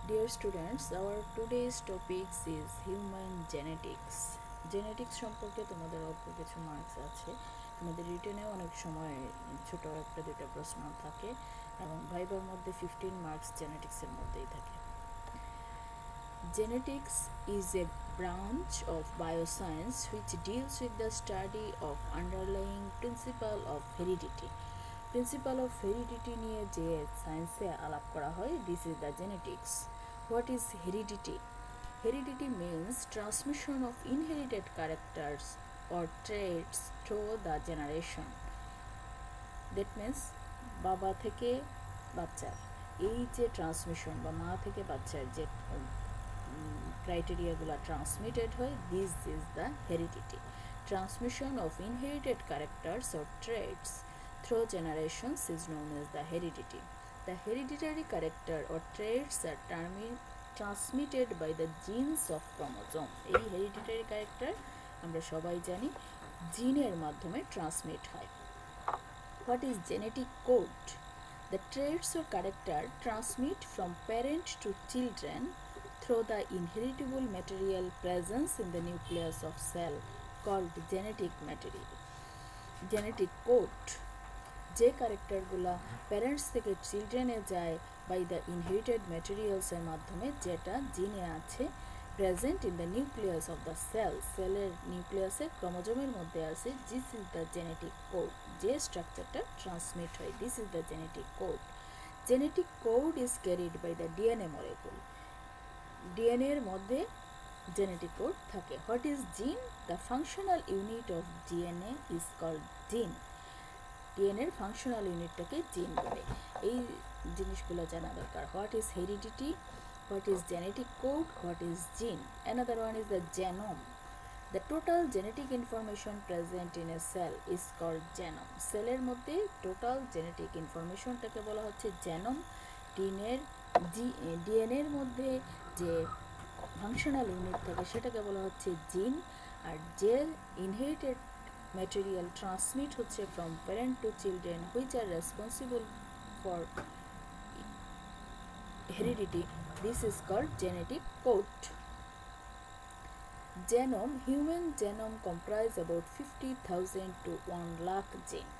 Dear students, our today's topic is human genetics. Genetics সম্পর্কে তোমাদের অল্প কিছু মার্কস আছে। আমাদের রিটেনেও অনেক সময় ছোট একটা দুটো প্রশ্ন থাকে এবং ভাইবার মধ্যে 15 মার্কস জেনেটিক্সের মধ্যেই থাকে। Genetics is a branch of bioscience which deals with the study of underlying principle of heredity. Principal of heredity নিয়ে যে সায়েন্সে আলাপ করা হয়, this is the genetics. What is heredity? Heredity means transmission of inherited characters or traits through the generation. That means বাবা থেকে বাচ্চার এই যে ট্রান্সমিশন বা মা থেকে বাচ্চার যে ক্রাইটেরিয়াগুলো ট্রান্সমিটেড হয়, this is the heredity. Transmission of inherited characters or traits through generations is known as the heredity. The hereditary character or traits are transmitted by the genes of chromosome. এই hereditary character আমরা সবাই জানি জিনের মাধ্যমে transmit হয়। What is genetic code? The traits or character transmit from parent to children through the inheritable material presence in the nucleus of cell called genetic material. Genetic code যে ক্যারেক্টারগুলো parents থেকে চিলড্রেনে যায় by the inherited ম্যাটেরিয়ালসের মাধ্যমে, যেটা জিনে আছে, present in the nucleus of the cell, সেলের নিউক্লিয়াসে ক্রোমোজোমের মধ্যে আছে, this is the genetic code. যে স্ট্রাকচারটা ট্রান্সমিট হয়, this is the genetic code. Genetic code is carried by the DNA molecule. DNA এর মধ্যে জেনেটিক কোড থাকে। What is gene? The functional unit of DNA is called gene. ডিএনএর functional ইউনিটটাকে জিন বলে। এই জিনিসগুলো জানা দরকার। What is heredity, what is genetic code, what is gene. Another one is the genome. The total genetic information present in a cell is called genome. সেলের মধ্যে total genetic ইনফরমেশনটাকে বলা হচ্ছে জেনোম। ডিএনএর মধ্যে যে ফাংশনাল ইউনিট থাকে সেটাকে বলা হচ্ছে জিন। আর যে ইনহেরিটেড material transmit হচ্ছে from parent to children which are responsible for heredity, this is called genetic code. Genome, human genome comprise about 50,000 to 1 lakh gene.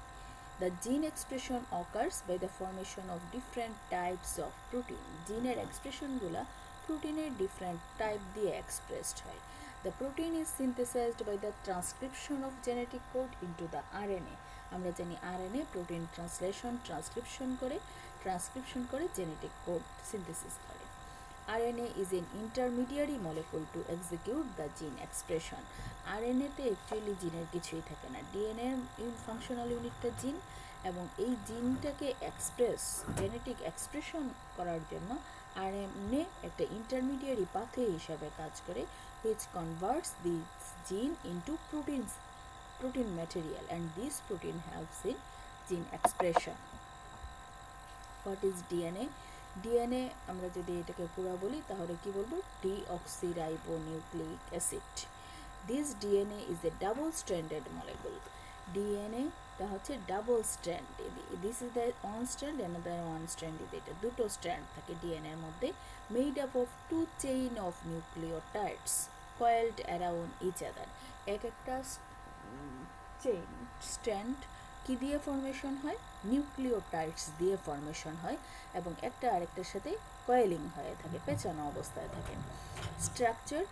The gene expression occurs by the formation of different types of protein. Gene's expression গুলা প্রোটিনের different type দিয়ে expressed হয়। The protein is synthesized by the transcription of genetic code into the RNA. আমরা জানি RNA protein transcription করে genetic code synthesis করে। RNA is an intermediary molecule to execute the gene expression. RNA তে actually জিনের কিছুই থাকে না। DNA functional ইউনিটটা জিন, এবং এই জিনটাকে জেনেটিক এক্সপ্রেশন করার জন্য RNA একটা ইন্টারমিডিয়ারি পাথওয়ে হিসাবে কাজ করে, which converts this gene into protein material, and this protein helps in gene expression. What is DNA? DNA আমরা যদি এটাকে পুরো বলি তাহলে কি বলবো? Deoxyribonucleic acid. This DNA is a double stranded molecule. ডিএনএটা হচ্ছে double strand. This is the one strand, another one strand. এটা দুটো স্ট্র্যান্ড থাকে ডিএনএর মধ্যে, made up of 2 chain of nucleotides coiled around each other. এক একটা চেইন স্ট্র্যান্ড কি দিয়ে ফর্মেশন হয়? নিউক্লিওটাইডস দিয়ে ফর্মেশন হয়, এবং একটা আরেকটার সাথে কয়েলিং হয়ে থাকে, পেঁচানো অবস্থায় থাকে। Structure,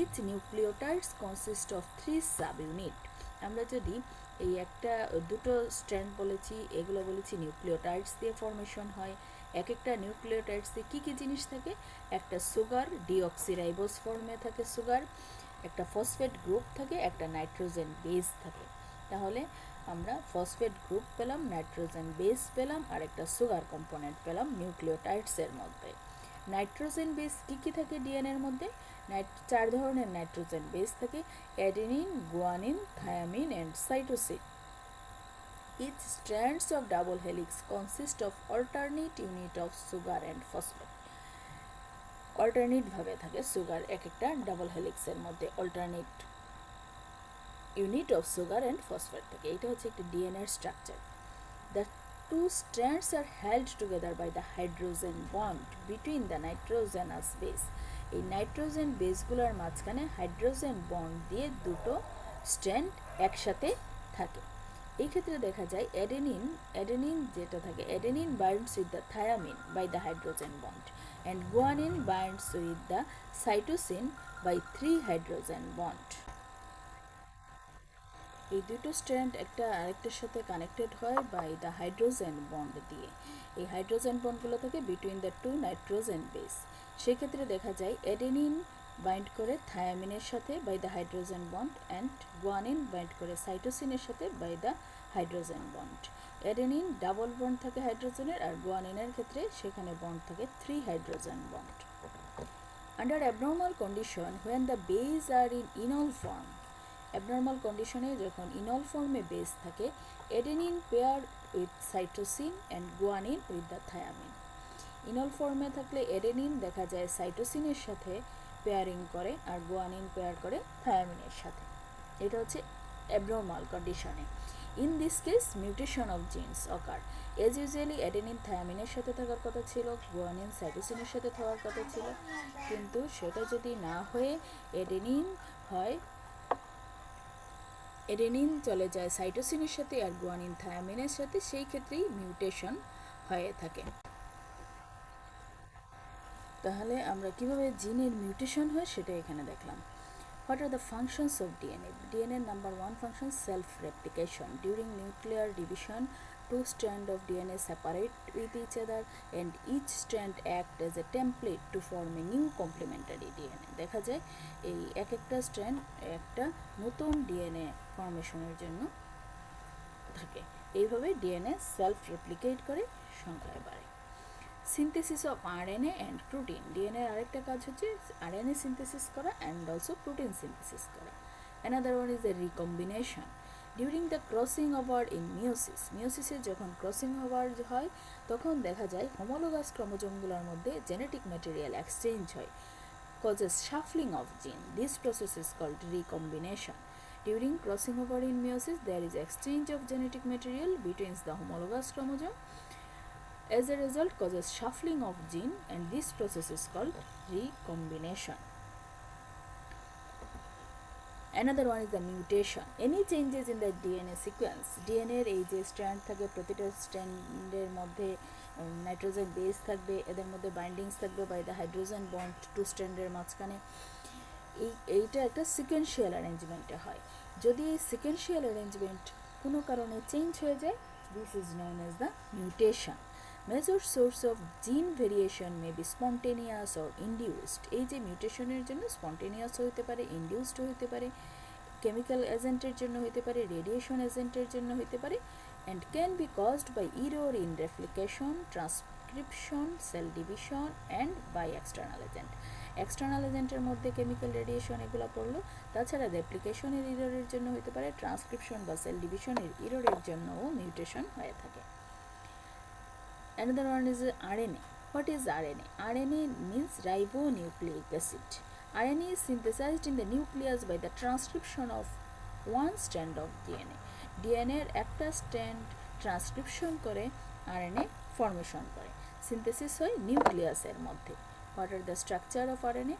each nucleotides consist of 3 sub unit. আমরা যদি এই দুটো স্ট্র্যান্ড বলেছি, এগুলো বলেছি নিউক্লিওটাইডস দিয়ে ফর্মেশন হয়। একটা নিউক্লিওটাইডসে কী কী জিনিস থাকে? একটা সুগার, ডিঅক্সিরাইবোজ ফর্মে থাকে সুগার, একটা ফসফেট গ্রুপ থাকে, একটা নাইট্রোজেন বেস থাকে। তাহলে আমরা ফসফেট গ্রুপ পেলাম, নাইট্রোজেন বেস পেলাম, আর একটা সুগার কম্পোনেন্ট পেলাম নিউক্লিওটাইডসের মধ্যে। নাইট্রোজেন বেস কী কী থাকে ডিএনএর মধ্যে? 4 ধরনের নাইট্রোজেন বেস থাকে: adenine, guanine, thymine and cytosine. Each strands of double helix consist of alternate unit of sugar and phosphate. Alternate ভাবে থাকে সুগার, এক একটা ডাবল হেলিক্সের মধ্যে alternate unit of sugar and phosphate থাকে। এটা হচ্ছে একটা ডিএনএর structure. The two strands are held together by the hydrogen bond between the nitrogenous base. এই নাইট্রোজেন বেসগুলোর মাঝখানে হাইড্রোজেন বন্ড দিয়ে দুটো স্ট্র্যান্ড একসাথে থাকে। এই ক্ষেত্রে দেখা যায় অ্যাডেনিন যেটা থাকে, adenine binds with the thiamine by the hydrogen bond and guanine binds with the cytosine by 3 hydrogen bond. এই দুটো স্ট্র্যান্ড একটা আরেকটার সাথে কানেক্টেড হয় বাই দ্য হাইড্রোজেন বন্ড দিয়ে। এই হাইড্রোজেন বন্ডগুলো থাকে between the two nitrogen base. সেক্ষেত্রে দেখা যায় অ্যাডেনিন বাইন্ড করে থায়ামিনের সাথে by the hydrogen bond and guanine bind করে সাইটোসিনের সাথে by the hydrogen bond. Adenine double bond থাকে হাইড্রোজেনের, আর গুয়ানিনের ক্ষেত্রে সেখানে বন্ড থাকে 3 hydrogen bond. Under abnormal condition when the base are in enol form, অ্যাবনর্মাল কন্ডিশনে যখন ইনল ফর্মে বেস থাকে, adenine pair with cytosine and guanine with the thymine. Enol ফর্মে থাকলে অ্যাডেনিন দেখা যায় সাইটোসিনের সাথে পেয়ারিং করে আর গুয়ানিন পেয়ার করে থায়ামিনের সাথে। এটা হচ্ছে অ্যাবনর্মাল কন্ডিশনে। In this case mutation of genes occur. As usually adenine থায়ামিনের সাথে থাকার কথা ছিল, গুয়ানিন সাইটোসিনের সাথে থাকার কথা ছিল, কিন্তু সেটা যদি না হয়ে অ্যাডেনিন চলে যায় সাইটোসিনের সাথে আর গুয়ানিন থায়ামিনের সাথে, সেই ক্ষেত্রেই মিউটেশন হয়ে থাকে। তাহলে আমরা কিভাবে জিনের মিউটেশন হয় সেটা এখানে দেখলাম। What are the functions of DNA? DNA number 1 function self-replication. During nuclear division, two strands of DNA separate with each other and each strand act as a template to form a new complementary DNA. দেখা যায় এই একটা strand একটা নতুন DNA ফর্মেশনের জন্য থাকে। এইভাবে DNA self replicate করে সংখ্যায় বাড়ে। Synthesis of RNA and protein. ডিএনএর আরেকটা কাজ হচ্ছে আরএনএ সিনথেসিস করা অ্যান্ড অলসো প্রোটিন সিনথেসিস করা। Another one is the recombination. During the crossing over in মিওসিসের যখন ক্রসিং ওভার হয় তখন দেখা যায় হোমোলোগাস ক্রোমোজোমগুলোর মধ্যে জেনেটিক ম্যাটেরিয়াল এক্সচেঞ্জ হয়, causes shuffling of gene. This process is called recombination. During crossing over in meiosis, there is exchange of genetic material between the homologous chromosome. As a result, causes shuffling of gene, and this process is called recombination. Another one is the mutation. Any changes in the DNA sequence. DNA এর এই যে strand থাকে, প্রতিটা স্ট্র্যান্ডের মধ্যে nitrogen base থাকবে, এদের মধ্যে bindings থাকবে by the hydrogen bond two স্ট্র্যান্ডের মাঝখানে। এইটা একটা সিকোয়েন্সিয়াল অ্যারেঞ্জমেন্টে হয়। যদি এই সিকোয়েন্সিয়াল অ্যারেঞ্জমেন্ট কোনো কারণে চেঞ্জ হয়ে যায়, this is known as the mutation. Major source of gene variation may be spontaneous or induced. এই যে মিউটেশনের জন্য স্পন্টেনিয়াস হতে পারে, ইনডিউসড হতে পারে, কেমিক্যাল এজেন্টের জন্য হতে পারে, রেডিয়েশন এজেন্টের জন্য হতে পারে, and can be caused by error in replication, transcription, cell division and by external agent. External এজেন্টের মধ্যে কেমিক্যাল রেডিয়েশন এগুলো পড়লো, তাছাড়া রেপ্লিকেশনের ইররের জন্য হতে পারে, ট্রান্সক্রিপশন বা সেল ডিভিশনের ইররের জন্যও মিউটেশন হয়ে থাকে। Another one is RNA. What is RNA? RNA means ribonucleic acid. RNA is synthesized in the nucleus by the transcription of one strand of DNA. DNA এর একটা স্ট্র্যান্ড ট্রান্সক্রিপশন করে RNA formation করে, synthesis হয় নিউক্লিয়াসের মধ্যে। What are the structure of RNA?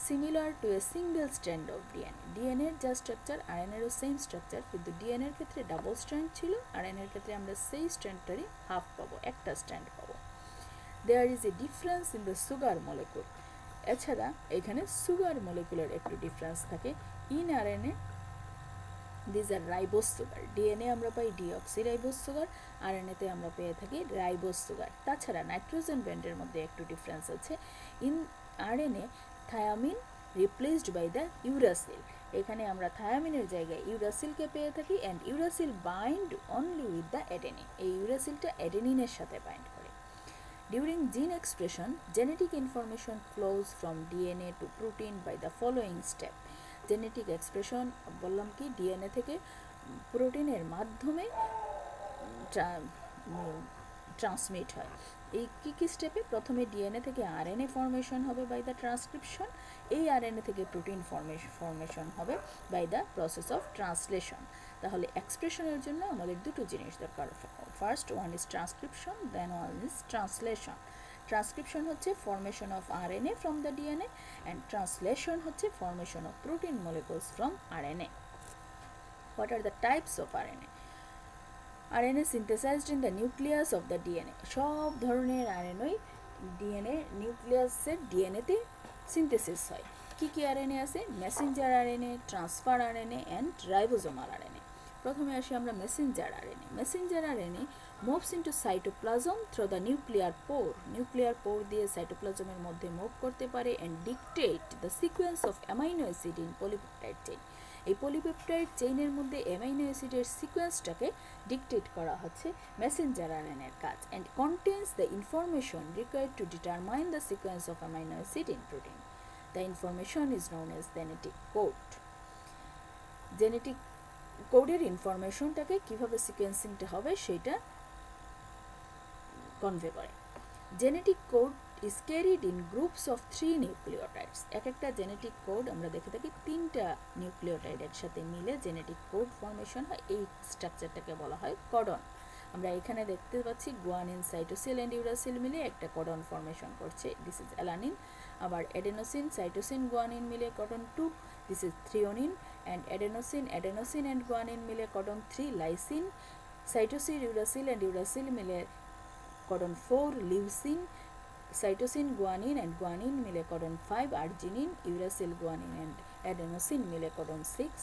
Similar to a single strand of DNA. DNA এর যা structure, RNA এরও সেম স্ট্রাকচার, কিন্তু DNA এর ক্ষেত্রে ডাবল স্ট্র্যান্ড ছিল, RNA এর ক্ষেত্রে আমরা সেই স্ট্র্যান্ডটারই হাফ পাবো, একটা স্ট্র্যান্ড পাবো। There is a difference in the sugar molecule. এছাড়া এখানে সুগার মলিকুলের একটু ডিফারেন্স থাকে। In RNA these are ribose sugar. DNA আমরা পাই ডিঅক্সি রাইবোজ সুগার, RNA-তে আমরা পেয়ে থাকি রাইবোজ সুগার। তাছাড়া নাইট্রোজেন ব্যান্ডের মধ্যে একটু ডিফারেন্স আছে। In RNA thymine replaced by the uracil. এখানে আমরা থায়ামিনের জায়গায় ইউরাসিলকে পেয়ে থাকি, and uracil bind only with the adenine. এই ইউরাসিলটা অ্যাডেনিনের সাথে বাইন্ড করে। During gene expression, genetic information flows from DNA to protein by the following step. Genetic expression বললাম কি ডিএনএ থেকে প্রোটিনের মাধ্যমে ট্রান্সমিট হয়। এই কী স্টেপে? প্রথমে ডিএনএ থেকে আরএনএ ফর্মেশন হবে বাই দ্য ট্রান্সক্রিপশন, এই আরএনএ থেকে প্রোটিন ফর্মেশন হবে by the process of translation. তাহলে এক্সপ্রেশনের জন্য আমাদের দুটো জিনিস দরকার, first one is transcription, then one is translation. Transcription হচ্ছে formation of RNA from the DNA and translation হচ্ছে formation of protein molecules from RNA. What are the types of RNA? RNA synthesized in the nucleus of the DNA. সব ধরনের আরএনএই DNA নিউক্লিয়াসের ডিএনএতে synthesis হয়। কী কী RNA আছে? Messenger RNA, transfer RNA and ribosomal RNA. প্রথমে আসি আমরা messenger RNA. Messenger RNA moves into cytoplasm through the nuclear pore. Nuclear pore দিয়ে সাইটোপ্লাজমের মধ্যে মুভ করতে পারে and dictate the sequence of amino acid in polypeptide chain. এই polypeptide চেইনের মধ্যে অ্যামাইনো অ্যাসিডের সিকোয়েন্সটাকে ডিকটেট করা হচ্ছে মেসেঞ্জার আরএনএর কাজ, and contains the information required to determine the sequence of amino acid in protein. The information is known as genetic code. Genetic কোডের ইনফরমেশনটাকে কীভাবে সিকোয়েন্সিংটা হবে সেটা কনভে করে। Genetic code is carried in groups of 3 nucleotides. এক একটা genetic code আমরা দেখে থাকি 3টা নিউক্লিওটাইড একসাথে মিলে জেনেটিক কোড ফর্মেশন হয়। এই স্ট্রাকচারটাকে বলা হয় কডন। আমরা এখানে দেখতে পাচ্ছি গুয়ানিন, সাইটোসিন অ্যান্ড ইউরাসিল মিলে একটা কডন ফর্মেশন করছে, দিস ইজ অ্যালানিন। আবার অ্যাডেনোসিন, সাইটোসিন, গুয়ানিন মিলে কডন 2, this is threonine. And adenosine and guanine মিলে কডন 3, lysine. Cytosine, uracil and uracil মিলে কডন 4, leucine. Cytosine, guanine and guanine মিলে কডন 5, arginine. Uracil, guanine and adenosine মিলে কডন 6।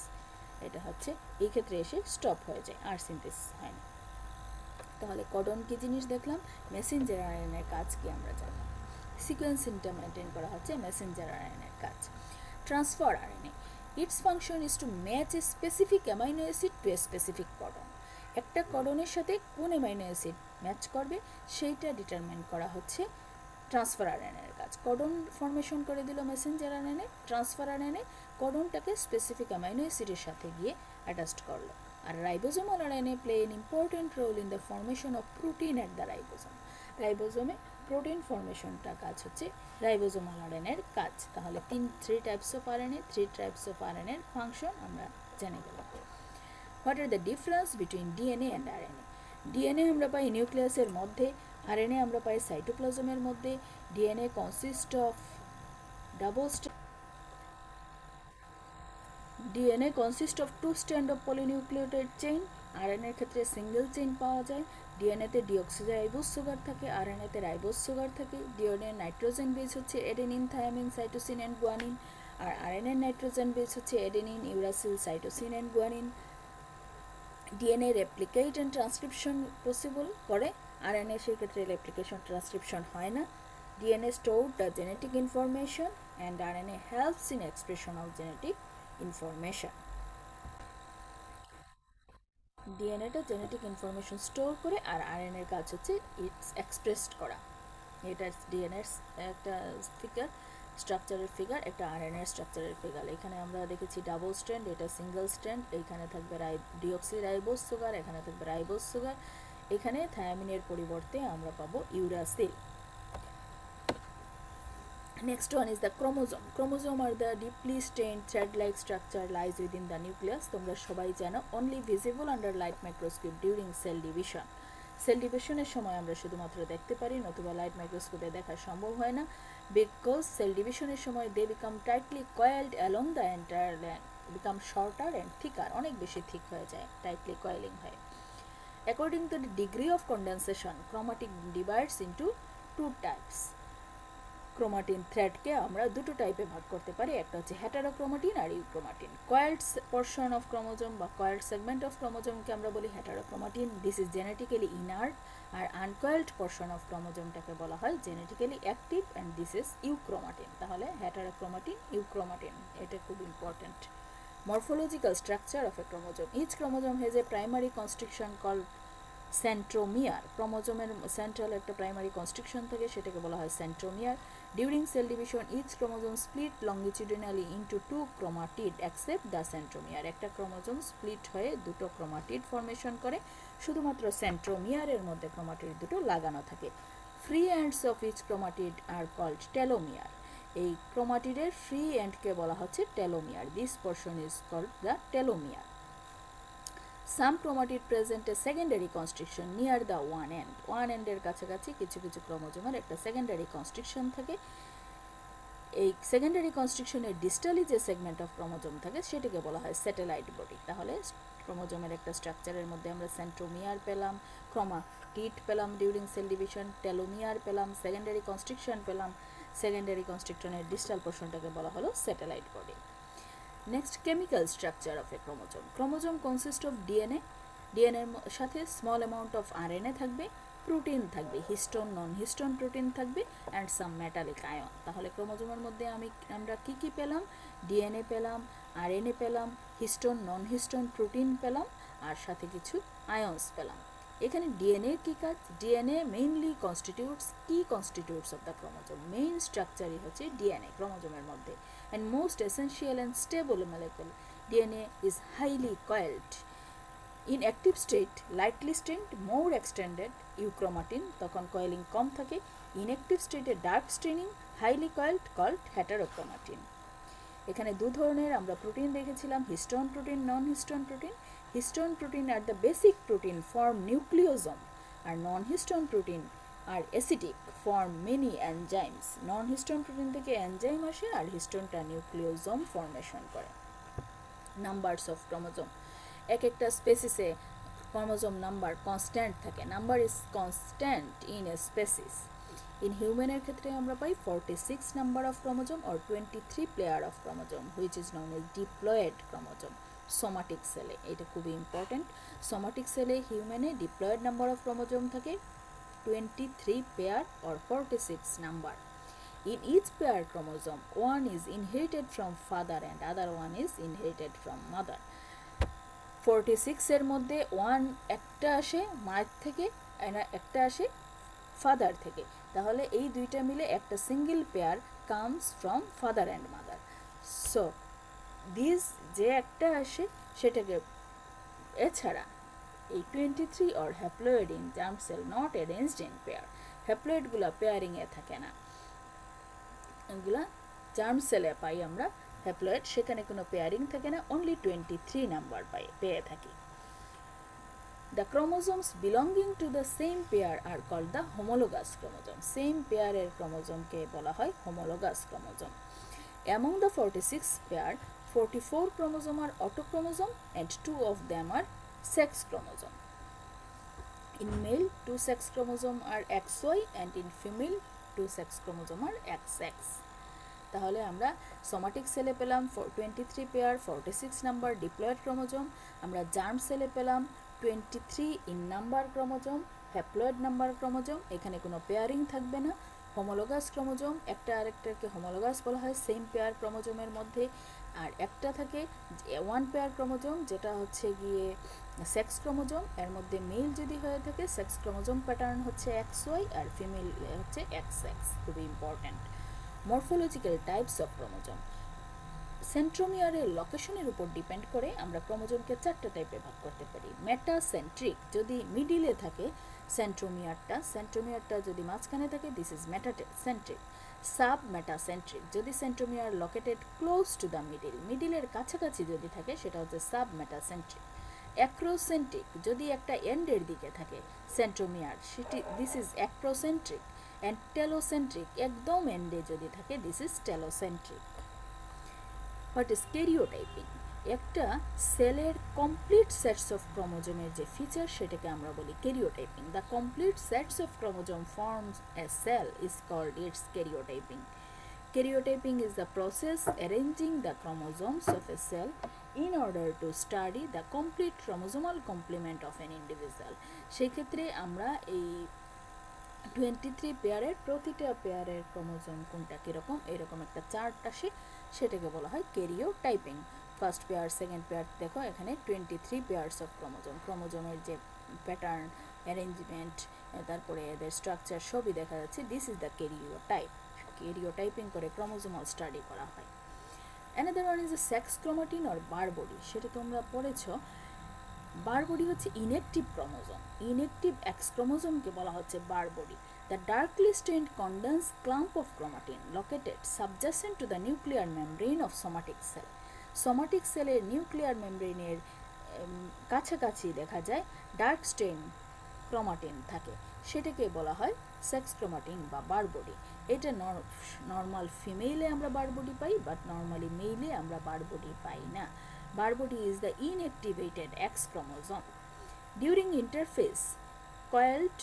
এটা হচ্ছে এই ক্ষেত্রে এসে স্টপ হয়ে যায়, আর সিনথেসিস হয় না। তাহলে কডন কি জিনিস দেখলাম, মেসেঞ্জার আরএনএর কাজ কি আমরা জানলাম। সিকোয়েন্সিংটা মেনটেন করা হচ্ছে মেসেঞ্জার আরএনএর কাজ। Transfer RNA, its function is to match a specific amino acid to a specific codon. একটা কডনের সাথে কোন অ্যামাইনো অ্যাসিড ম্যাচ করবে সেইটা ডিটারমাইন করা হচ্ছে ট্রান্সফার আরএনএর কাজ। কডন ফর্মেশন করে দিল মেসেঞ্জার আরএনএ, ট্রান্সফার আরএনএ কডনটাকে স্পেসিফিক অ্যামাইনো অ্যাসিডের সাথে গিয়ে অ্যাটাচড করলো। আর ribosomal RNA play an important role in the formation of protein at the ribosome. রাইবোজোমে প্রোটিন ফর্মেশনটা কাজ হচ্ছে রাইবোজোমাল আরএনএর কাজ। তাহলে 3 types of RNA, 3 types of আরএনএর ফাংশন আমরা জেনে গেলাম। What are the difference between DNA and RNA? DNA আমরা পাই নিউক্লিয়াসের মধ্যে, আরএনএ আমরা পাই সাইটোপ্লাজমের মধ্যে। DNA consist of DNA consist of 2 strand of polynucleotide chain. আরএনএর ক্ষেত্রে সিঙ্গেল চেইন পাওয়া যায়। ডিএনএতে ডিঅক্সিরাইবোজ সুগার থাকে, আরএনএতে রাইবোজ সুগার থাকে। ডিএনএ নাইট্রোজেন বেস হচ্ছে adenine, thymine, cytosine and guanine. আর আরএনএর নাইট্রোজেন বেস হচ্ছে adenine, uracil, cytosine and guanine. DNA replicate and transcription possible করে, আরএনএ সেই ক্ষেত্রে রেপ্লিকেশন ট্রান্সক্রিপশন হয় না। DNA store the genetic information and RNA helps in expression of genetic information. ডিএনএটা genetic information store করে, আর আরএনএর কাজ হচ্ছে it's expressed করা। এটা ডিএনএর একটা ফিগার, স্ট্রাকচারের ফিগার, একটা আরএনএর স্ট্রাকচারের ফিগার। এখানে আমরা দেখেছি ডাবল স্ট্র্যান্ড, এটা সিঙ্গেল স্ট্র্যান্ড। এইখানে থাকবে ডিঅক্সিরাইবোজ সুগার, এখানে থাকবে রাইবোজ সুগার। এখানে থায়ামিনের পরিবর্তে আমরা পাবো uracil. Next one is the chromosome. Chromosome are the deeply stained thread-like structure lies within the nucleus. তোমরা সবাই জানো, only visible under light microscope during cell division. Cell ডিভিশনের সময় আমরা শুধুমাত্র দেখতে পারি, নতুবা লাইট মাইক্রোস্কোপে দেখা সম্ভব হয় না। বিকজ সেল ডিভিশনের সময় they become tightly coiled along the entire land, become shorter and thicker, অনেক বেশি থিক হয়ে যায়, টাইটলি কয়েলিং হয়। According to the degree of condensation, chromatin divides into 2 types. Chromatin থ্রেডকে আমরা দুটো টাইপে ভাগ করতে পারি, একটা হচ্ছে হেটারোক্রোমাটিন আর euchromatin. Coiled portion of chromosome বা কয়েলড সেগমেন্ট অফ ক্রোমোজোমকে আমরা বলি heterochromatin, this is genetically inert. আর আনকয়েলড পোর্শন অফ ক্রোমোজোমটাকে বলা হয় genetically active, and this is euchromatin. তাহলে হেটারোক্রোমাটিন, ইউক্রোমাটিন, এটা খুব important. Morphological structure of a chromosome. Each chromosome has a primary constitution called centromere, ক্রোমোজোমের সেন্ট্রাল একটা primary constriction থাকে, সেটাকে বলা হয় centromere. During cell division each chromosome split longitudinally into two chromatid except the centromere. একটা chromosome split হয়ে দুটো chromatid formation করে, শুধুমাত্র সেন্ট্রোমিয়ারের মধ্যে ক্রোমাটিড দুটো লাগানো থাকে। Free ends of each chromatid are called telomere. এই ক্রোমাটিডের ফ্রি এন্ডকে বলা হচ্ছে telomere. This portion is called the telomere. Some chromatid present a secondary constriction near the one end. One এন্ডের কাছাকাছি কিছু কিছু ক্রোমোজোমের একটা সেকেন্ডারি কনস্ট্রিকশন থাকে। এই সেকেন্ডারি কনস্ট্রিকশনের ডিস্টালি যে সেগমেন্ট অফ ক্রোমোজোম থাকে সেটাকে বলা হয় স্যাটেলাইট বডি। তাহলে ক্রোমোজোমের একটা স্ট্রাকচারের মধ্যে আমরা সেন্ট্রোমিয়ার পেলাম, ক্রোমাটিড পেলাম ডিউরিং সেল ডিভিশন, টেলোমিয়ার পেলাম, সেকেন্ডারি কনস্ট্রিকশন পেলাম। সেকেন্ডারি কনস্ট্রিকশনের ডিস্টাল পোর্শনটাকে বলা হলো satellite body. Next, chemical structure of A chromosome. Chromosome consist of DNA, ডিএনএর সাথে স্মল অ্যামাউন্ট অফ আরএনএ থাকবে, প্রোটিন থাকবে, হিস্টোন নন হিস্টোন প্রোটিন থাকবে, অ্যান্ড সাম মেটালিক আয়ন। তাহলে ক্রোমোজোমের মধ্যে আমরা কি পেলাম? ডিএনএ পেলাম, আরএনএ পেলাম, হিস্টোন নন হিস্টোন প্রোটিন পেলাম, আর সাথে কিছু আয়নস পেলাম। এখানে ডিএনএ কি কাজ? DNA mainly constitutes of the chromosome. Main স্ট্রাকচারই হচ্ছে ডিএনএ ক্রোমোজোমের মধ্যে। And most essential and stable molecule, DNA is highly coiled. In active state, lightly strained, more extended, euchromatin, তখন coiling কম থাকে। Inactive state, dark staining, highly coiled, called heterochromatin. এখানে দু ধরনের আমরা প্রোটিন দেখেছিলাম, histone protein, non histone protein. Histone protein are the basic protein form nucleosome, আর non histone protein are acidic form many enzymes. Non histone protein থেকে enzyme আসে, আর হিস্টোনটা নিউক্লিওজোম ফর্মেশন করে। নাম্বারস অফ ক্রোমোজোম, এক একটা স্পেসিসে ক্রোমোজোম নাম্বার কনস্ট্যান্ট থাকে। Number is constant in a species. In হিউম্যানের ক্ষেত্রে আমরা পাই 46 number of chromosome or 23 pair of chromosome, which is known as diploid chromosome. Somatic সেলে এটা খুবই ইম্পর্টেন্ট। সোমাটিক সেলে হিউম্যানে ডিপ্লয়েড নাম্বার অফ ক্রোমোজোম থাকে 23 pair or 46 number. In each pair chromosome, one is inherited from father and other one is inherited from mother. 46 এর মধ্যে 1 একটা আসে মায়ের থেকে, একটা আসে ফাদার থেকে। তাহলে এই দুইটা মিলে একটা single pair comes from father and mother. So this যে একটা আসে সেটাকে, এছাড়া এই 23 or haploid in germ cell not arranged in pair, হ্যাপ্লয়েডগুলো পেয়ারিংয়ে থাকে না, এগুলা জার্ম সেলে পাই আমরা হ্যাপ্লয়েড, সেখানে কোনো পেয়ারিং থাকে না, অনলি 23 নাম্বার পেয়ে থাকি। The chromosomes belonging to the same pair are called the homologous chromosome. Same পেয়ারের ক্রোমোজোমকে বলা হয় homologous chromosome. Among the 46 pair, 44 chromosome are autochromosome and 2 of them are sex chromosome. In male, 2 sex chromosome are XY and in female, 2 sex chromosome are XX. তাহলে আমরা somatic সেলে পেলাম 23 pair 46 number diploid chromosome, আমরা germ সেলে পেলাম 23 in number chromosome, haploid number chromosome, এখানে কোনো pairing থাকবে না। হোমোলোগাস ক্রোমোজোম, একটা আরেকটাকে হোমোলোগাস বলা হয় সেম পেয়ার ক্রোমোজোমের মধ্যে। আর একটা থাকে 1 পেয়ার ক্রোমোজোম, যেটা হচ্ছে গিয়ে সেক্স ক্রোমোজোম। এর মধ্যে মেল যদি হয়ে থাকে সেক্স ক্রোমোজোম প্যাটার্ন হচ্ছে XY আর ফিমেল হচ্ছে XX। খুবই important. Morphological types of chromosome, সেন্ট্রোমিয়ারের লোকেশনের উপর ডিপেন্ড করে আমরা ক্রোমোজোমকে 4টা টাইপে ভাগ করতে পারি। মেটাসেন্ট্রিক, যদি মিডিলে থাকে সেন্ট্রোমিয়ারটা যদি মাঝখানে থাকে this is metacentric. Sub metacentric, যদি centromere located close to the মিডিলের কাছাকাছি যদি থাকে সেটা হচ্ছে সাব মেটাসেন্ট্রিক। অ্যাক্রোসেন্ট্রিক, যদি একটা এন্ডের দিকে থাকে সেন্ট্রোমিয়ার সেটি this is acrocentric. And telocentric, একদম এন্ডে যদি থাকে this is telocentric. What is karyotyping? একটা সেলের কমপ্লিট সেটস অফ ক্রোমোজোমের যে ফিচার সেটাকে আমরা বলি karyotyping. The complete sets of chromosome forms a cell is called its karyotyping. Karyotyping is the process arranging the chromosomes of a cell in order to study the complete chromosomal complement of an individual. সেই ক্ষেত্রে আমরা এই 23 পেয়ারের প্রতিটা পেয়ারের chromosome কোনটা কীরকম এরকম একটা চার্ট আসে, সেটাকে বলা হয় ক্যারিওটাইপিং। ফার্স্ট পেয়ার, সেকেন্ড পেয়ার, দেখো এখানে 23 পেয়ার্স অফ ক্রোমোজোমের যে প্যাটার্ন অ্যারেঞ্জমেন্ট, তারপরে এদের স্ট্রাকচার সবই দেখা যাচ্ছে। This is the karyotype. Karyotyping করে ক্রোমোজোমাল স্টাডি করা হয়। Another one is a sex chromatin or Barr body. সেটা তোমরা পড়েছো। বার বডি হচ্ছে ইনএক্টিভ ক্রোমোজোম। ইনএক্টিভ এক্স ক্রোমোজোমকে বলা হচ্ছে Barr body. The darkly stained condensed clump of chromatin located subjacent to the nuclear membrane of somatic cell. Somatic সেলের nuclear মেমব্রেনের কাছাকাছি দেখা যায় ডার্ক স্টেইন ক্রোমাটিন থাকে, সেটাকে বলা হয় সেক্স ক্রোমাটিন বা বার বডি। এটা নর্মাল ফিমেলে আমরা বার বডি পাই, বাট নর্মালি মেইলে আমরা বার বডি পাই না। বার body is the inactivated X chromosome. During interphase, coiled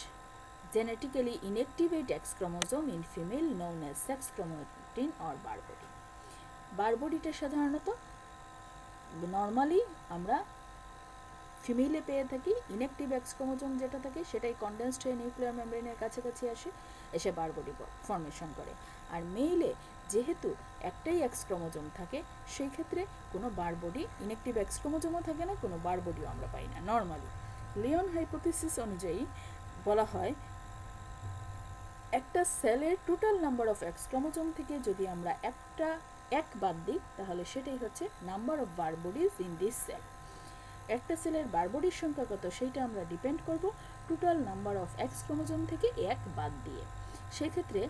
genetically inactivate X chromosome in female known as sex chromatin or bar body. বার বডিটা সাধারণত normally আমরা ফিমেলে পেয়ে থাকি। ইনঅ্যাক্টিভ এক্স ক্রোমোজোম যেটা থাকে সেটাই কন্ডেন্সড হয়ে নিউক্লিয়ার মেমব্রেনের কাছাকাছি এসে বার বডি ফর্মেশন করে। আর মেইলে যেহেতু একটাই এক্স ক্রোমোজোম থাকে, সেই ক্ষেত্রে কোনো বার বডি, ইনঅ্যাক্টিভ এক্স ক্রোমোজোমও থাকে না, কোনো বার বডিও আমরা পাই না নর্মালি। লিওন হাইপোথিসিস অনুযায়ী বলা হয় একটা সেলের total number of X chromosome থেকে যদি আমরা এক বাদ দিই, তাহলে সেটাই হচ্ছে number of Barr bodies in this cell. একটা সেলের বার বডির সংখ্যা কত সেইটা আমরা ডিপেন্ড করব total number of X chromosome থেকে এক বাদ দিয়ে। সেই ক্ষেত্রে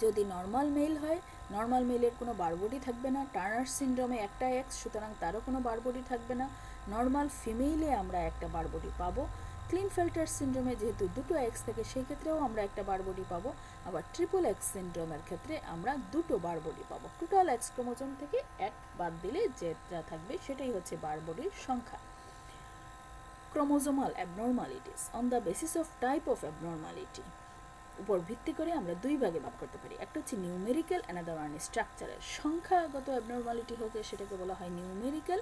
যদি নর্মাল মেল হয়, নর্মাল মেলের কোনো বার বডি থাকবে না। টার্নার সিনড্রোমে একটা এক্স, সুতরাং তারও কোনো বার বডি থাকবে না। নর্মাল ফিমেইলে আমরা একটা বার বডি পাবো। ক্লিনফেল্টার সিনড্রোমে যেহেতু দুটো এক্স থাকে, সেই ক্ষেত্রেও আমরা একটা বার বডি পাবো। আবার ট্রিপল এক্স সিনড্রোমের ক্ষেত্রে আমরা দুটো বার বডি পাবো। টোটাল এক্স ক্রোমোজোম থেকে এক বাদ দিলে যেটা থাকবে সেটাই হচ্ছে বার বডির সংখ্যা। Chromosomal abnormalities on the basis of type of abnormality উপর ভিত্তি করে আমরা দুই ভাগে ভাগ করতে পারি। একটা হচ্ছে নিউমেরিক্যাল, অ্যানাদার ওয়ান স্ট্রাকচারাল। সংখ্যাগত অ্যাবনর্মালিটি হতে সেটাকে বলা হয় numerical,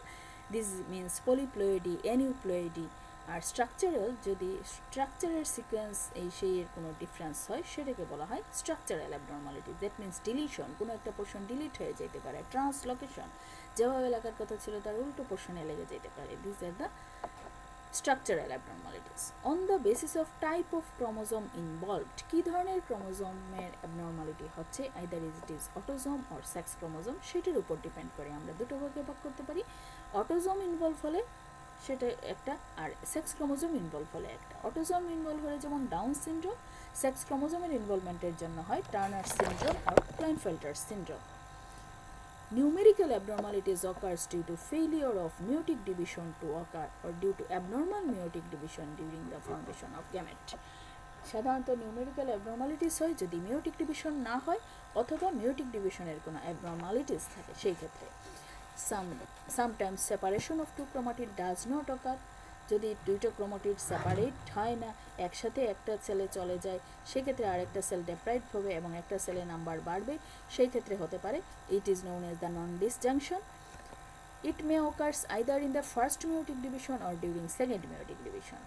this means polyploidy, aneuploidy. আর স্ট্রাকচারাল, যদি স্ট্রাকচারের সিকোয়েন্স সেই এর কোনো ডিফারেন্স হয়, সেটাকে বলা হয় structural abnormality. That means deletion, কোনো একটা পোর্শন ডিলিট হয়ে যেতে পারে। ট্রান্সলোকেশন, যেভাবে লেখার কথা ছিল তার উল্টো পোর্শনে লেগে যেতে পারে। This are the structural abnormalities. On the basis of type of chromosome involved, কি ধরনের ক্রোমোজোমের abnormality হচ্ছে, either it is autosome or sex chromosome, সেটার উপর ডিপেন্ড করে আমরা দুটো ভাগে ভাগ করতে পারি। অটোজোম ইনভলভ হলে সেটা একটা, আর সেক্স ক্রোমোজোম ইনভলভ হলে একটা। অটোজোম ইনভলভ হলে যেমন ডাউন সিনড্রোম, সেক্স ক্রোমোজোমের ইনভলভমেন্টের জন্য হয় Turner syndrome R ক্লাইনফেল্টার syndrome. Numerical abnormalities occurs due to failure of meiotic division to occur or due to abnormal meiotic division during the formation of gamete. সাধারণত numerical abnormalities হয় যদি মিওটিক division না হয় অথবা মিওটিক ডিভিশনের কোনো অ্যাবনর্মালিটিস থাকে। সেই ক্ষেত্রে sometimes separation of two chromatid does not occur, যদি দুইটা ক্রোমাটিড সেপারেট হয় না, একসাথে একটা সেলে চলে যায়, সেক্ষেত্রে আরেকটা সেল ডেপ্রাইভ হবে এবং একটা সেলে নাম্বার বাড়বে, সেই ক্ষেত্রে হতে পারে it is known as the non disjunction. It may occurs either in the first meiotic division or during second meiotic division.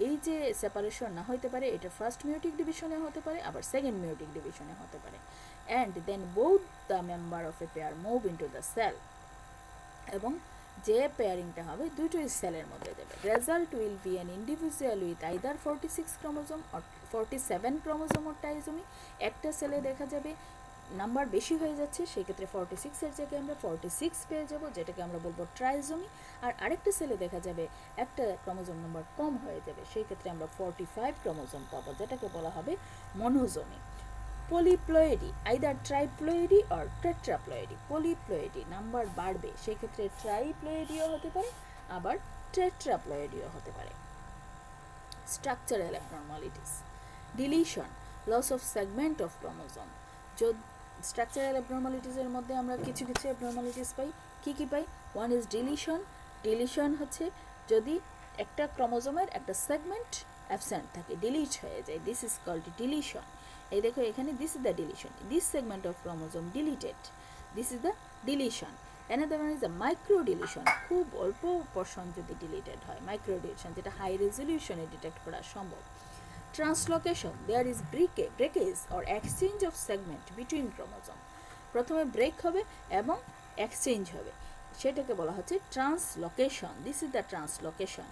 এই যে সেপারেশন না হতে পারে, এটা ফার্স্ট মিওটিক ডিভিশনে হতে পারে, আবার সেকেন্ড মিওটিক ডিভিশনে হতে পারে। And then both the member of a pair move into the cell, এবং যে পেয়ারিংটা হবে দুটোই সেলের মধ্যে দেবে। Result will be an individual with either 46 chromosome or 47 chromosome or trisomy. একটা সেলে দেখা যাবে নাম্বার বেশি হয়ে যাচ্ছে, সেই ক্ষেত্রে 46-এর জায়গায় আমরা 46 পেয়ে যাব, যেটাকে আমরা বলবো ট্রাইজোমি। আর আরেকটা সেলে দেখা যাবে একটা ক্রোমোজোম নাম্বার কম হয়ে যাবে, সেই ক্ষেত্রে আমরা 45 ক্রোমোজোম পাবো, যেটাকে বলা হবে monosomy. Polyploidy, either triploidy or tetraploidy. Polyploidy number বাড়বে, সেই ক্ষেত্রে ট্রাইপ্লয়েডিও হতে পারে, আবার টেট্রাপ্লয়েডিও হতে পারে। Structural abnormalities, deletion, loss of segment of chromosome. Structural অ্যাবনর্মালিটিসের মধ্যে আমরা কিছু কিছু অ্যাবনর্মালিটিস পাই। কি কি পাই? One is deletion. ডিলিশন হচ্ছে যদি একটা ক্রোমোজোমের একটা সেগমেন্ট অ্যাবসেন্ট থাকে, ডিলিট হয়ে যায়, দিস ইজ কল্ড ডিলিশন। এই দেখো এখানে this is the deletion, this segment of chromosome deleted, this is the deletion. Another one is the micro deletion, খুব অল্প পোর্শন যদি ডিলিটেড হয়, মাইক্রো ডিলিশন, যেটা হাই রেজলিউশনে ডিটেক্ট করা সম্ভব। Translocation, there is breakage or exchange of segment between chromosome. প্রথমে break হবে এবং এক্সচেঞ্জ হবে, সেটাকে বলা হচ্ছে translocation. This is the translocation.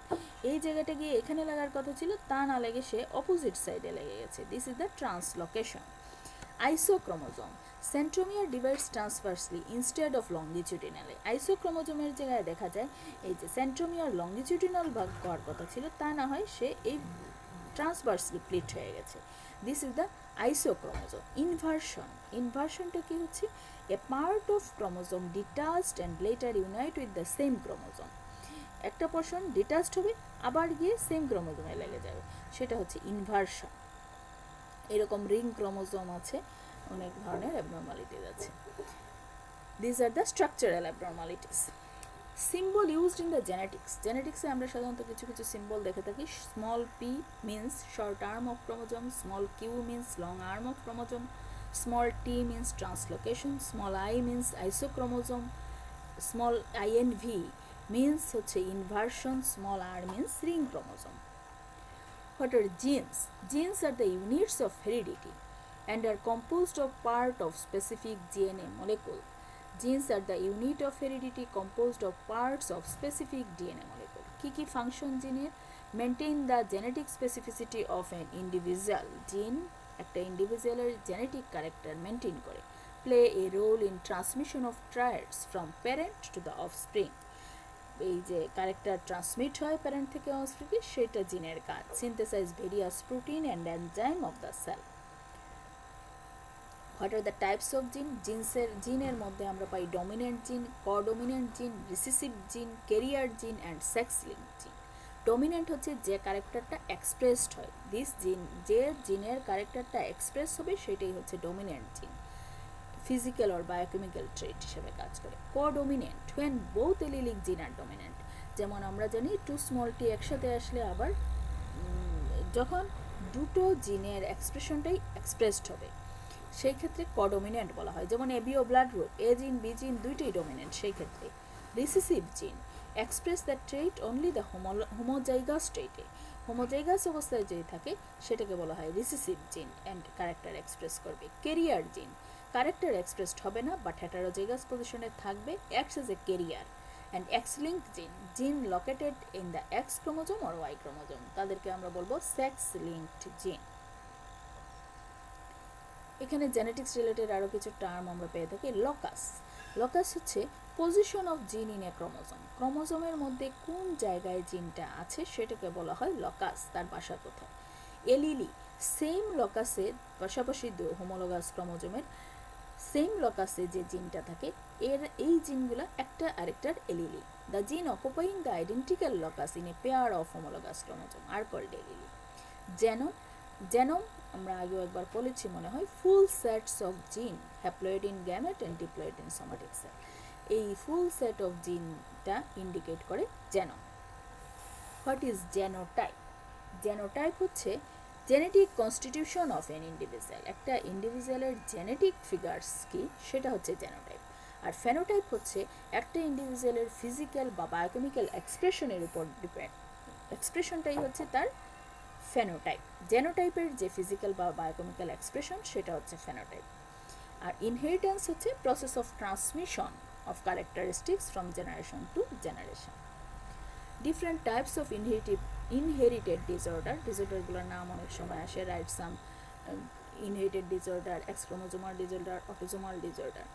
এই জায়গাটা গিয়ে এখানে লাগার কথা ছিল, তা না লেগে সে অপোজিট সাইডে লেগে গেছে। This is the translocation. Isochromosome, centromere divides transversely instead of longitudinally. আইসোক্রোমোজোমের জায়গায় দেখা যায় এই যে সেন্ট্রোমিয়ার লংগিটিউডিনাল ভাগ হওয়ার কথা ছিল, তা না হয় সে এই ট্রান্সভার্সলি প্লিট হয়ে গেছে। This is the isochromosome. Inversion, ইনভার্সনটা কি হচ্ছে, a part of chromosome detached and later unite with the same chromosome. একটা পোর্শন ডিটাচড হবে, আবার গিয়ে সেম ক্রোমোজোমে লেগে যাবে, সেটা হচ্ছে ইনভার্সন। এরকম রিং ক্রোমোজোম আছে, অনেক ধরনের অ্যাবনর্মালিটিস আছে। This are the structural abnormalities. Symbol used in the genetics, জেনেটিক্সে আমরা সাধারণত কিছু কিছু সিম্বল দেখে থাকি। Small p means short arm of chromosome, small q means long arm of chromosome, small t means translocation, small i means isochromosome, small i n v means হচ্ছে inversion, small r means ring chromosome. What are genes? Genes are the units of heredity and are composed of part of specific DNA molecule. Genes are the unit of heredity composed of parts of specific DNA molecule. কি function জিনের? Maintain the genetic specificity of an individual. Gene একটা ইন্ডিভিজুয়ালের genetic character maintain করে। Play a role in transmission of traits from parent to the offspring. এই যে character transmit হয় parent থেকে অফস্প্রিংয়ে, সেটা জিনের কাজ। Synthesise various protein and enzyme of the cell. What are the types of gene? জিনের মধ্যে আমরা পাই ডমিনেন্ট জিন, কোডমিনেন্ট জিন, রিসিসিভ জিন, ক্যারিয়ার জিন অ্যান্ড সেক্স লিঙ্ক জিন। ডমিনেন্ট হচ্ছে যে ক্যারেক্টারটা এক্সপ্রেসড হয়, দিস জিন, যে জিনের ক্যারেক্টারটা এক্সপ্রেস হবে সেটাই হচ্ছে ডমিনেন্ট জিন। ফিজিক্যাল অর বায়োকেমিক্যাল ট্রেট হিসেবে কাজ করে। কোডমিনেন্ট হোয়েন বোথ এলিলিক জিন আর ডমিনেন্ট। যেমন আমরা জানি টু স্মল টি একসাথে আসলে আবার যখন দুটো জিনের এক্সপ্রেশনটাই এক্সপ্রেসড হবে সেই ক্ষেত্রে কোডমিনেন্ট বলা হয়। যেমন এবিও ব্লাড গ্রুপ, এ জিন বি জিন দুইটাই ডমিনেন্ট, সেই ক্ষেত্রে। Recessive gene express the trait only the homozygous স্টেটে। হোমোজাইগাস অবস্থায় যে থাকে সেটাকে বলা হয় recessive gene and character express করবে। ক্যারিয়ার জিন ক্যারেক্টার এক্সপ্রেসড হবে না বাট হেটারোজাইগাস পজিশনে থাকবে, acts as a carrier. And X link gene, gene located in the X chromosome or Y chromosome, তাদেরকে আমরা বলবো সেক্স লিঙ্কড জিন। এখানে জেনেটিক্স রিলেটেড আরও কিছু টার্ম আমরা পেয়ে থাকি। লকাস, লকাস হচ্ছে পজিশন অফ জিন ইন এ ক্রোমোজোম। ক্রোমোজোমের মধ্যে কোন জায়গায় জিনটা আছে সেটাকে বলা হয় লকাস, তার বাসা কোথায়। এলিলি, সেম লকাসে পাশাপাশি হোমোলোগাস ক্রোমোজোমের সেম লকাসে যে জিনটা থাকে এই জিনগুলা একটা আরেকটার allele. The gene occupying the identical locus in a pair of homologous chromosome are called allele. Genome আমরা আগেও একবার বলেছি মনে হয়, full sets of gene haploid in gamete and diploid in somatic cell. এই ফুল সেট অফ জিনটা indicate করে genome. What is genotype? Genotype হচ্ছে genetic constitution of an individual. একটা ইন্ডিভিজুয়ালের জেনেটিক ফিগার্স কি সেটা হচ্ছে জেনোটাইপ। আর ফেনোটাইপ হচ্ছে একটা ইন্ডিভিজুয়ালের ফিজিক্যাল বা বায়োকেমিক্যাল এক্সপ্রেশনের উপর ডিপেন্ড, এক্সপ্রেশনটাই হচ্ছে তার ফেনোটাইপ। জেনোটাইপের যে ফিজিক্যাল বা বায়োকেমিক্যাল এক্সপ্রেশন সেটা হচ্ছে ফেনোটাইপ। আর ইনহেরিটেন্স হচ্ছে process of transmission of characteristics from generation to generation. Different types of inherited disorder, ডিসঅর্ডারগুলোর নাম অনেক সময় আসে, write some inherited disorder, X chromosomal disorder, autosomal disorder.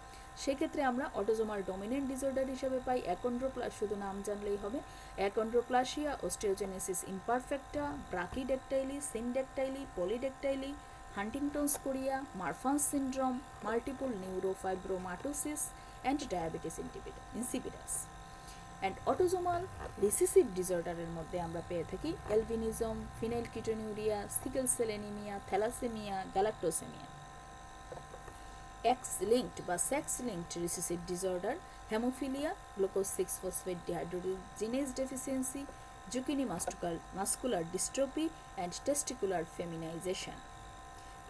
সেক্ষেত্রে আমরা অটোজোমাল ডমিনেন্ট ডিসঅর্ডার হিসেবে পাই শুধু নাম জানলেই হবে, achondroplasia, osteogenesis imperfecta, brachydactyly, syndactyly, polydactyly, Huntington's chorea, Marfan's syndrome, multiple neurofibromatosis and diabetes insipidus. And autosomal recessive ডিসঅর্ডারের মধ্যে আমরা পেয়ে থাকি albinism, phenylketonuria, sickle cell anaemia, thalassaemia, galactosaemia. X linked বা sex linked recessive disorder, haemophilia, glucose six phosphate dehydrogenase deficiency, zucchini muscular dystrophy and testicular feminisation.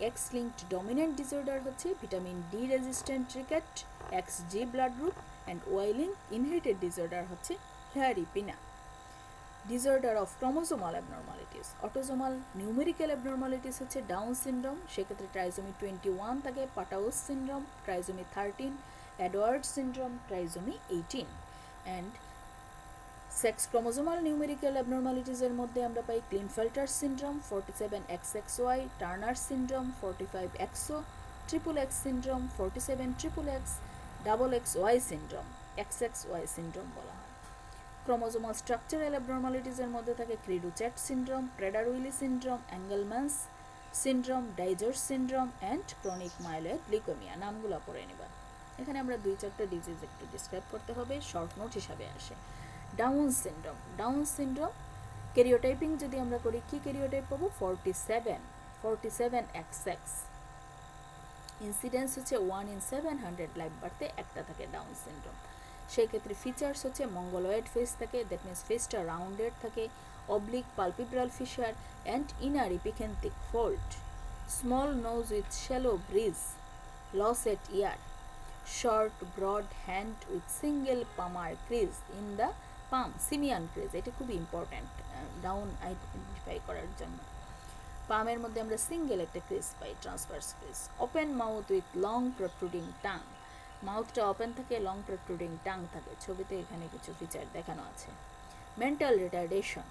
X linked dominant disorder হচ্ছে vitamin D resistant rickets, X G blood group, and Y link inherited disorder হচ্ছে hairy pinna. Disorder of chromosomal abnormalities, autosomal numerical abnormalities হচ্ছে Down syndrome, সেক্ষেত্রে trisomy 21 থাকে, Patau's syndrome, trisomy 13, Edward syndrome, trisomy 18। And sex chromosomal numerical অ্যাবনর্মালিটিজের মধ্যে আমরা পাই Klinefelter syndrome 47XXY, Turner syndrome 45XO, triple X syndrome 47XXX, double XY syndrome XXY syndrome বলা হয়। Chromosomal structural অ্যাবনর্মালিটিজের মধ্যে থাকে cri du chat syndrome, Prader Willi syndrome, Angelman's syndrome, DiGeorge's syndrome and chronic myeloid leukaemia. নামগুলো পড়ে নেবা। এখানে আমরা 2-4টা ডিজিজ একটু ডিসক্রাইব করতে হবে, শর্ট নোট হিসাবে আসে। ডাউন সিনড্রোম, ডাউন সিনড্রোম ক্যারিওটাইপিং যদি আমরা করি, কি ক্যারিওটাইপ পাবো? 47XX। ইনসিডেন্স হচ্ছে 1 in 700 লাইফ বার্থে একটা থাকে ডাউন সিনড্রোম। সেই ক্ষেত্রে ফিচার্স হচ্ছে মঙ্গলয়েড ফেস থাকে, দ্যাট মিনস ফেসটা রাউন্ডেড থাকে, oblique palpebral fissure and inner epicanthic fold, small nose with shallow bridge, low set ear, short broad hand with single palmar crease in the palm, simian crease. এটা খুবই important down identify করার জন্য। পামের মধ্যে আমরা single একটা crease পাই, transverse crease. Open mouth with long protruding tongue, মাউথটা open থাকে, লং প্রট্রুডিং টাং থাকে। ছবিতে এখানে কিছু ফিচার দেখানো আছে। Mental retardation,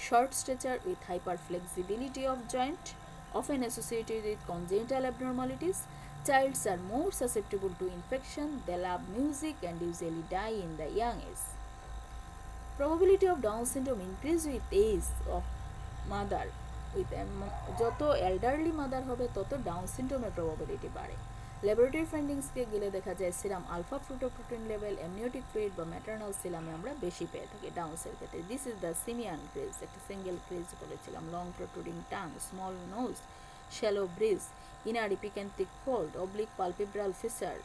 short stature with hyperflexibility of joint, often associated with congenital abnormalities. Childs are more susceptible to infection, they love music and usually die in the young age. Probability of Down syndrome increase with age of mother. with যত elderly mother হবে তত Down সিনড্রোমের probability বাড়ে। Laboratory ফাইন্ডিংসকে গেলে দেখা যায় serum alpha fetoprotein level, amniotic fluid বা ম্যাটারনাল সিরামে আমরা বেশি পেয়ে থাকি ডাউন্সের ক্ষেত্রে। This is the simian crease, একটা সিঙ্গেল ক্রিজ বলেছিলাম। Long protruding tongue, small nose, shallow bridge, inner epicanthic fold, oblique palpebral feature,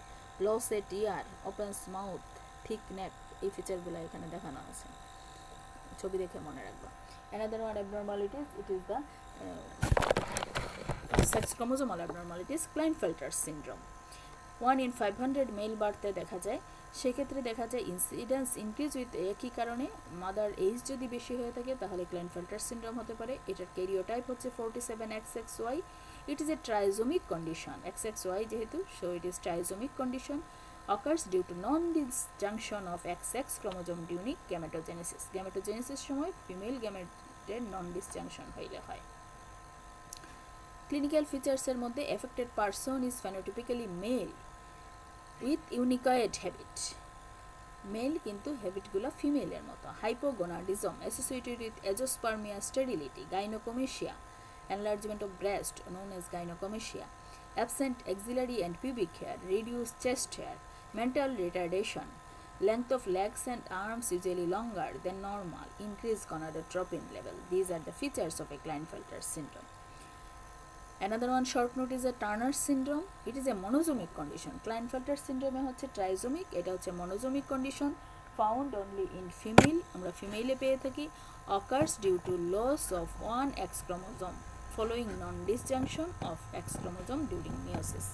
low set ear, open mouth, thick neck, এই ফিচারগুলো এখানে দেখানো আছে, ছবি দেখে মনে রাখবা। Another one abnormalities, it is the sex chromosomal abnormalities, Klinefelter syndrome. 1 in 500 mail বার্থে দেখা যায়। সেক্ষেত্রে দেখা যায় ইনসিডেন্স ইনক্রিজ উইথ একই কারণে মাদার এজ যদি বেশি হয়ে থাকে তাহলে ক্লাইনফেল্টার সিনড্রোম হতে পারে। এটার ক্যারিওটাইপ হচ্ছে 47XXY। It is a trisomic condition, XXY যেহেতু, so it is trisomic condition, occurs due to non-disjunction of XX chromosome during gametogenesis. Gametogenesis সময় ফিমেল গ্যামেটের non-disjunction হইলে হয়। ক্লিনিক্যাল ফিচার্সের মধ্যে affected person is phenotypically male with eunuchoid habit, male কিন্তু হ্যাবিটগুলো ফিমেলের মতো। Hypogonadism associated with azoospermia, sterility, gynaecomastia, enlargement of breast known as gynecomastia, absent axillary and pubic hair, reduced chest hair, mental retardation, length of legs and arms usually longer than normal, increased gonadotropin level. These are the features of a Klinefelter syndrome. Another one short note is a Turner syndrome. It is a monosomic condition. Klinefelter syndrome হচ্ছে trisomic, এটা হচ্ছে monosomic condition, found only in female, আমরা ফিমেলে পেয়ে থাকি, occurs due to loss of one X chromosome following non-disjunction of X chromosome during meiosis.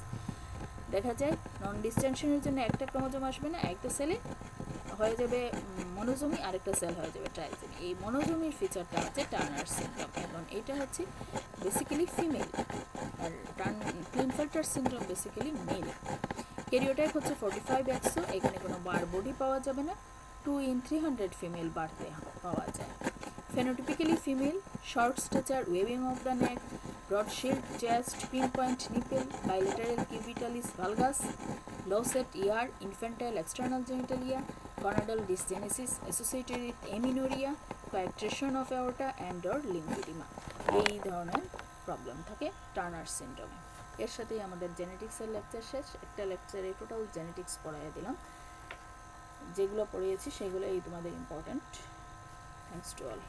দেখা যায় নন ডিসজাংশনের জন্য একটা ক্রোমোজোম আসবে না, একটা সেলে হয়ে যাবে মনোজমি, আরেকটা সেল হয়ে যাবে ট্রাইজোমি। এই মনোজমির ফিচারটা হচ্ছে টার্নার সিনড্রোম, এবং এটা হচ্ছে বেসিক্যালি ফিমেল, আর ক্লিনফেল্টার সিনড্রোম বেসিক্যালি মেল। ক্যারিওটাইপ হচ্ছে 45XO, এখানে কোনো বার বডি পাওয়া যাবে না, 2 in 300 ফিমেল বার্থে পাওয়া যায়। Phenotypically female, short stature, waving of the neck, broad shield chest, pinpoint nipple, bilateral cuvitalis valgus, loss at ear, infantile external genitalia, gonadal dysgenesis associated with amenorrhea, coarctation of aorta and or lymphedema. এই ধরনের problem থাকে Turner সিনড্রোমে। এর সাথেই আমাদের জেনেটিক্সের lecture শেষ। একটা লেকচারে total genetics পড়াইয়া দিলাম, যেগুলো পড়িয়েছি সেগুলোই তোমাদের ইম্পর্ট্যান্ট। Thanks to all.